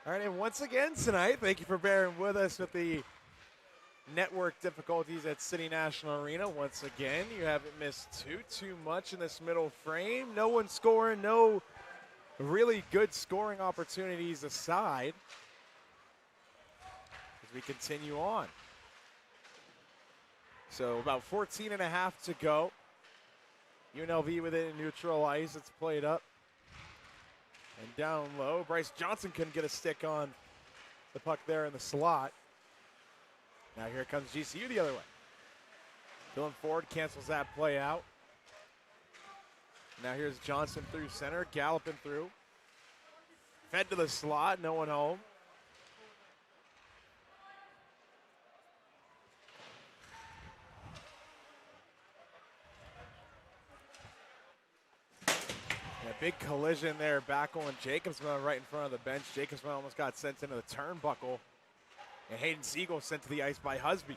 All right, and once again tonight, thank you for bearing with us with the network difficulties at City National Arena. Once again, you haven't missed too much in this middle frame. No one scoring, no really good scoring opportunities aside as we continue on. So about 14 and a half to go. UNLV within neutral ice. It's played up and down low. Bryce Johnson couldn't get a stick on the puck there in the slot. Now here comes GCU the other way. Going forward, cancels that play out. Now here's Johnson through center, galloping through. Fed to the slot, no one home. Big collision there, Backel and Jacobsman right in front of the bench. Jacobsman almost got sent into the turnbuckle. And Hayden Siegel sent to the ice by Husby.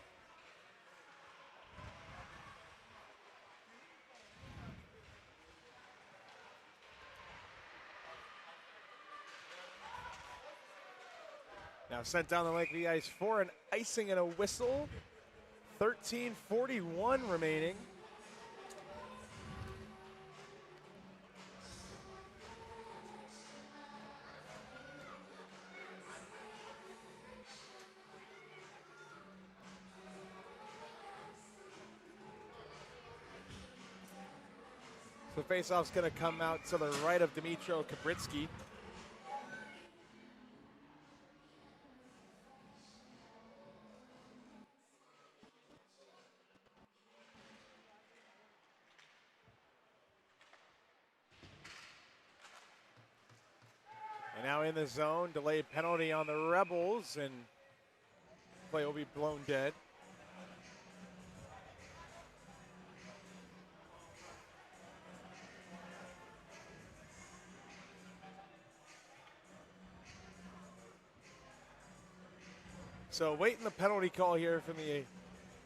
Now sent down the length of the ice for an icing and a whistle. 13:41 remaining. So faceoff's going to come out to the right of Dmitro Kabritsky. And now in the zone, delayed penalty on the Rebels, and play will be blown dead. So waiting the penalty call here from the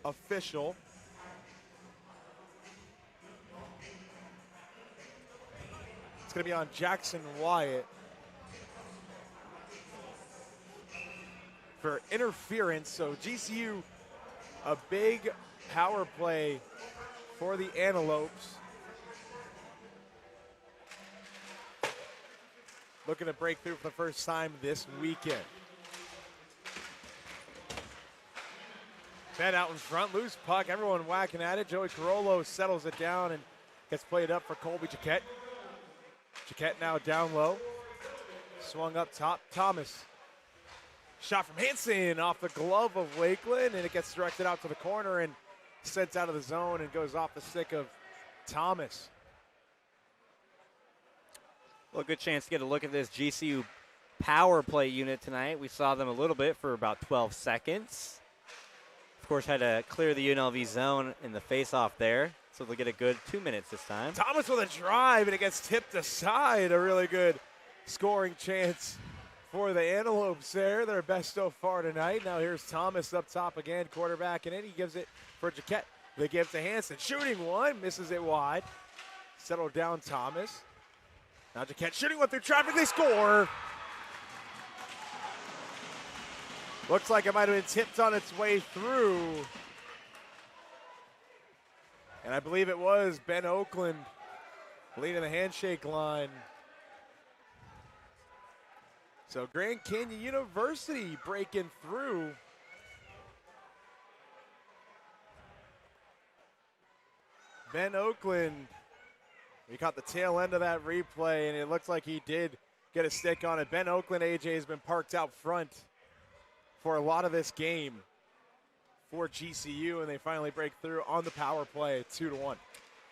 official. It's going to be on Jackson Wyatt for interference. So GCU, a big power play for the Antelopes. Looking to break through for the first time this weekend. Ben out in front, loose puck, everyone whacking at it. Joey Carollo settles it down and gets played up for Colby Jaquette. Jaquette now down low. Swung up top, Thomas. Shot from Hansen off the glove of Wakeland, and it gets directed out to the corner and sent out of the zone and goes off the stick of Thomas. Well, a good chance to get a look at this GCU power play unit tonight. We saw them a little bit for about 12 seconds. Of course, had to clear the UNLV zone in the face-off there, so they'll get a good 2 minutes this time. Thomas with a drive, and it gets tipped aside. A really good scoring chance for the Antelopes there. Their best so far tonight. Now here's Thomas up top again, quarterback, and then he gives it for Jaquette. They give it to Hansen. Shooting one, misses it wide. Settled down Thomas. Now Jaquette shooting one through traffic. They score. Looks like it might have been tipped on its way through. And I believe it was Ben Oakland leading the handshake line. So Grand Canyon University breaking through. Ben Oakland, we caught the tail end of that replay, and it looks like he did get a stick on it. Ben Oakland, AJ, has been parked out front for a lot of this game for GCU, and they finally break through on the power play, 2-1.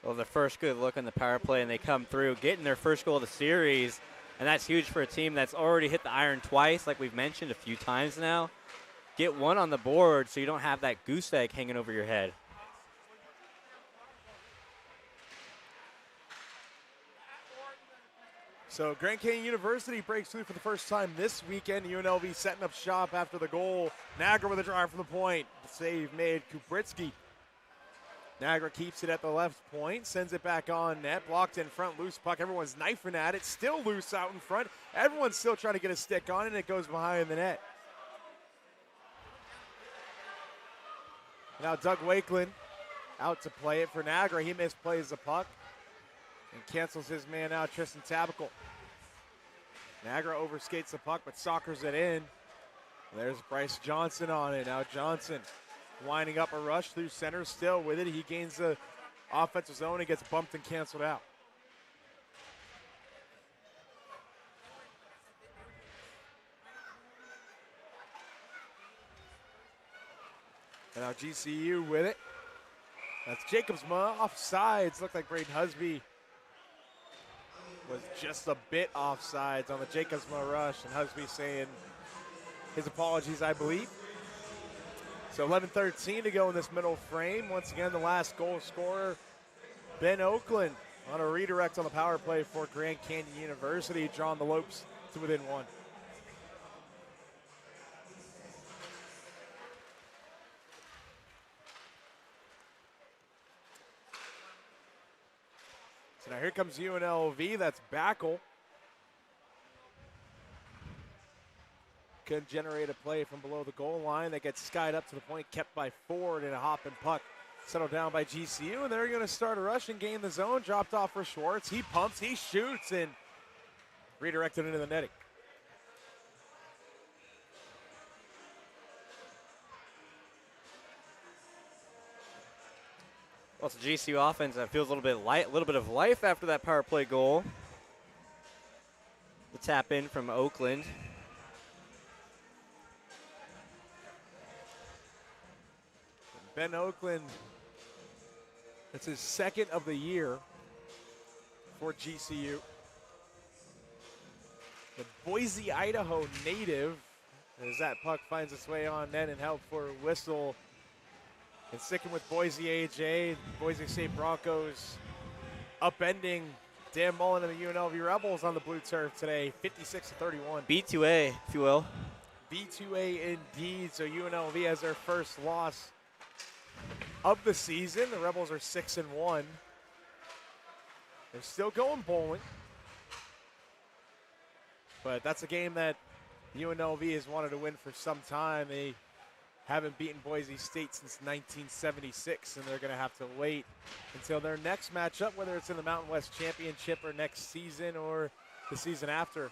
Well, the first good look on the power play, and they come through, getting their first goal of the series, and that's huge for a team that's already hit the iron twice, like we've mentioned a few times now. Get one on the board so you don't have that goose egg hanging over your head. So Grand Canyon University breaks through for the first time this weekend. UNLV setting up shop after the goal. Nagar with a drive from the point. The save made Kubritsky. Niagara keeps it at the left point, sends it back on net, blocked in front, loose puck. Everyone's knifing at it, still loose out in front. Everyone's still trying to get a stick on it, and it goes behind the net. Now Doug Wakeland out to play it for Niagara. He misplays the puck and cancels his man out, Tristan Tabical. Niagara overskates the puck, but soccers it in. There's Bryce Johnson on it. Now Johnson winding up a rush through center, still with it. He gains the offensive zone and gets bumped and canceled out. And now GCU with it. That's Jacobsma offsides. Looked like Braden Husby was just a bit offsides on the Jacobsma rush, and Husby saying his apologies, I believe. So 11:13 to go in this middle frame. Once again, the last goal scorer, Ben Oakland, on a redirect on the power play for Grand Canyon University, drawing the Lopes to within one. So now here comes UNLV. That's Backel. Couldn't generate a play from below the goal line. That gets skied up to the point, kept by Ford, and a hop and puck settled down by GCU. And they're going to start a rush and gain the zone. Dropped off for Schwartz. He pumps, he shoots, and redirected into the netting. Well, it's a GCU offense that feels a little bit of life after that power play goal. The tap in from Oakland. Ben Oakland, it's his second of the year for GCU. The Boise, Idaho native, as that puck finds its way on net and help for a whistle. And sticking with Boise AJ, Boise State Broncos upending Dan Mullen and the UNLV Rebels on the blue turf today, 56-31. B2A, if you will. B2A indeed, so UNLV has their first loss of the season. The Rebels are 6-1. They're still going bowling, but that's a game that UNLV has wanted to win for some time. They haven't beaten Boise State since 1976, and they're going to have to wait until their next matchup, whether it's in the Mountain West Championship or next season or the season after,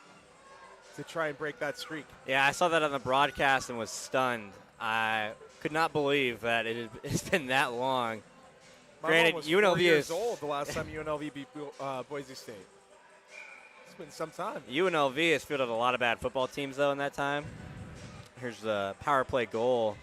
to try and break that streak. Yeah, I saw that on the broadcast and was stunned. I could not believe that it's been that long. Granted, UNLV 4 years old the last time UNLV beat Boise State. It's been some time. UNLV has fielded a lot of bad football teams, though, in that time. Here's the power play goal